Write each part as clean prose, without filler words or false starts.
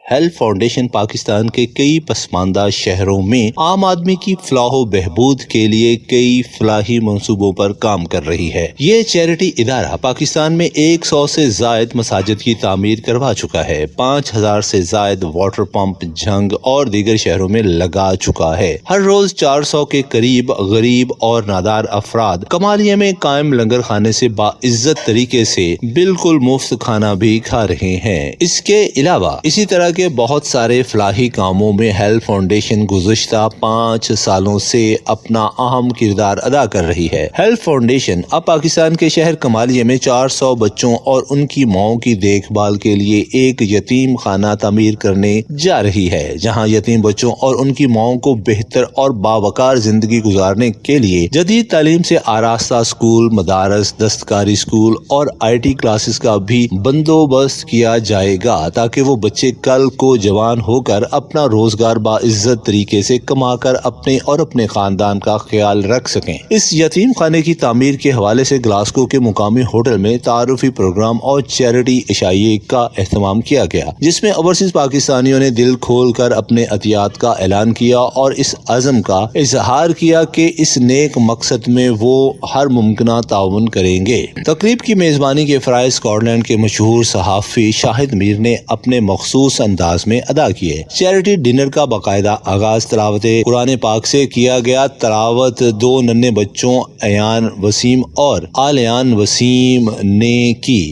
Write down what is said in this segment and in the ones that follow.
Health foundation Pakistan کے کئی پسماندہ شہروں میں عام آدمی کی فلاح و بہبود کے لیے کئی فلاحی منصوبوں پر کام کر رہی ہے۔ یہ چیریٹی ادارہ پاکستان میں 100 سے زائد مساجد کی تعمیر کروا چکا ہے، 5000 سے زائد واٹر پمپ جھنگ اور دیگر شہروں میں لگا چکا ہے۔ ہر روز 400 کے قریب غریب اور نادار افراد کمالیہ میں قائم لنگر خانے سے باعزت طریقے سے بالکل مفت کھانا بھی کھا رہے ہیں۔ اس کے علاوہ اسی طرح کے بہت سارے فلاحی کاموں میں ہیلتھ فاؤنڈیشن گزشتہ 5 سالوں سے اپنا اہم کردار ادا کر رہی ہے۔ ہیلتھ فاؤنڈیشن اب پاکستان کے شہر کمالیہ میں 400 بچوں اور ان کی ماؤں کی دیکھ بھال کے لیے ایک یتیم خانہ تعمیر کرنے جا رہی ہے، جہاں یتیم بچوں اور ان کی ماؤں کو بہتر اور باوقار زندگی گزارنے کے لیے جدید تعلیم سے آراستہ اسکول، مدارس، دستکاری اسکول اور IT کلاسز کا بھی بندوبست کیا جائے گا، تاکہ وہ بچے کل کو جوان ہو کر اپنا روزگار باعزت طریقے سے کما کر اپنے اور اپنے خاندان کا خیال رکھ سکیں۔ اس یتیم خانے کی تعمیر کے حوالے سے گلاسگو کے مقامی ہوٹل میں تعارفی پروگرام اور چیریٹی عشائیے کا اہتمام کیا گیا، جس میں اوورسیز پاکستانیوں نے دل کھول کر اپنے عطیات کا اعلان کیا اور اس عزم کا اظہار کیا کہ اس نیک مقصد میں وہ ہر ممکنہ تعاون کریں گے۔ تقریب کی میزبانی کے فرائض اسکاٹ لینڈ کے مشہور صحافی شاہد میر نے اپنے مخصوص انداز میں ادا کیے۔ چیریٹی ڈنر کا باقاعدہ آغاز تلاوت قرآن پاک سے کیا گیا۔ تلاوت 2 ننھے بچوں ایان وسیم اور آلیان وسیم نے کی۔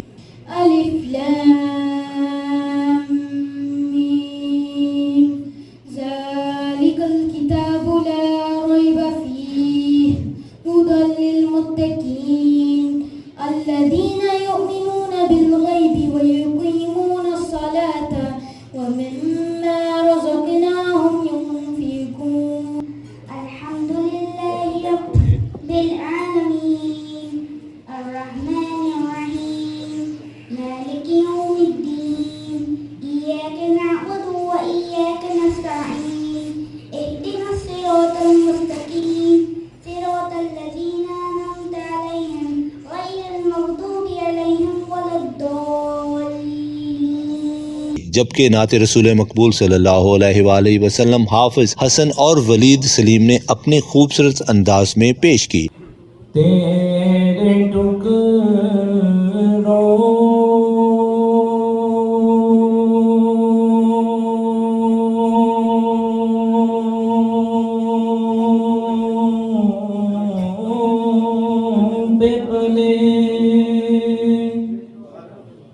جبکہ نعت رسول مقبول صلی اللہ علیہ وآلہ وسلم حافظ حسن اور ولید سلیم نے اپنے خوبصورت انداز میں پیش کی۔ تیرے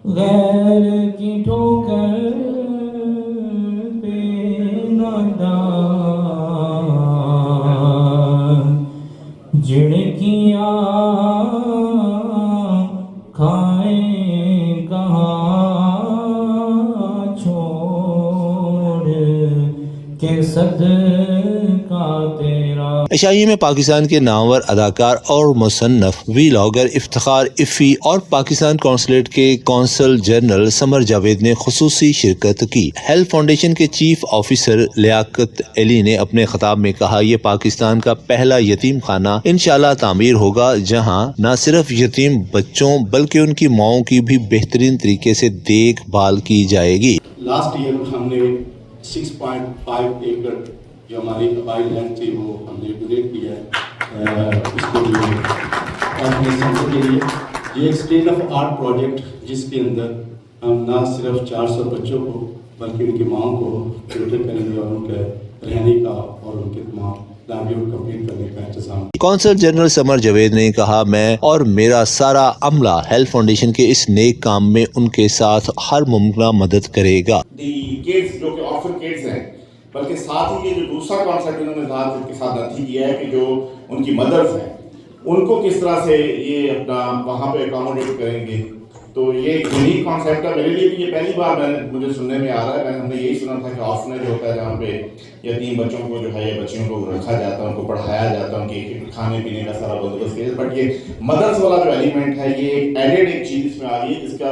غیر کی ٹھوکر پہ نادان جھڑکیاں کھائیں کہاں چھوڑ کے صدقہ تیرا۔ عشائیے میں پاکستان کے نامور اداکار اور مصنف ویلاگر افتخار افی اور پاکستان کونسلیٹ کے کونسل جنرل سمر جاوید نے خصوصی شرکت کی۔ ہیلتھ فاؤنڈیشن کے چیف آفیسر لیاقت علی نے اپنے خطاب میں کہا، یہ پاکستان کا پہلا یتیم خانہ انشاءاللہ تعمیر ہوگا، جہاں نہ صرف یتیم بچوں بلکہ ان کی ماؤں کی بھی بہترین طریقے سے دیکھ بھال کی جائے گی۔ لاسٹ ایئر ہم نے 6.5 ایکڑ جو ہماری قبائل لینڈ تھی وہ ہم نے ڈونیٹ کیا ہے اس کے لیے کے لیے۔ یہ ایک اسٹیٹ آف آرٹ پروجیکٹ جس کے اندر ہم نہ صرف 400 بچوں کو بلکہ ان کی ماؤں کو ٹیوٹر کریں گے اور ان کے رہنے کا اور ان کے تمام لائیولیہوڈ کمپلیٹ کرنے کا انتظام۔ کونسل جنرل سمر جاوید نے کہا، میں اور میرا سارا عملہ ہیلتھ فاؤنڈیشن کے اس نیک کام میں ان کے ساتھ ہر ممکنہ مدد کرے گا۔ جو کہ آرفن کڈز ہیں، بلکہ ساتھ ہی یہ جو دوسرا کانسیپٹ انہوں نے کے ساتھ نتھی کیا ہے کہ جو ان کی مدرس ہیں ان کو کس طرح سے یہ اپنا وہاں پہ اکاموڈیٹ کریں گے، تو یہ ایک یونیک کانسیپٹ ہے۔ میرے لیے بھی یہ پہلی بار مجھے سننے میں آ رہا ہے۔ ہم نے یہی سنا تھا کہ آرفنیج ہوتا ہے جہاں پہ یتیم بچوں کو جو ہے یہ بچیوں کو رکھا جاتا ہے، ان کو پڑھایا جاتا ہے، ان کے کھانے پینے کا سارا بندوبست کیا، بٹ یہ مدرس والا جو ایلیمنٹ ہے یہ ایک ایڈیڈ ایک چیز اس میں آ رہی ہے جس کا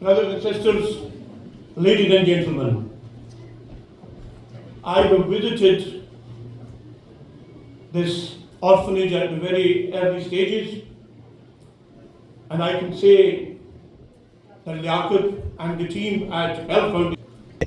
Brothers and sisters, ladies and gentlemen, I have visited this orphanage at the very early stages, and I can say that Liaquat and the team at Health Foundation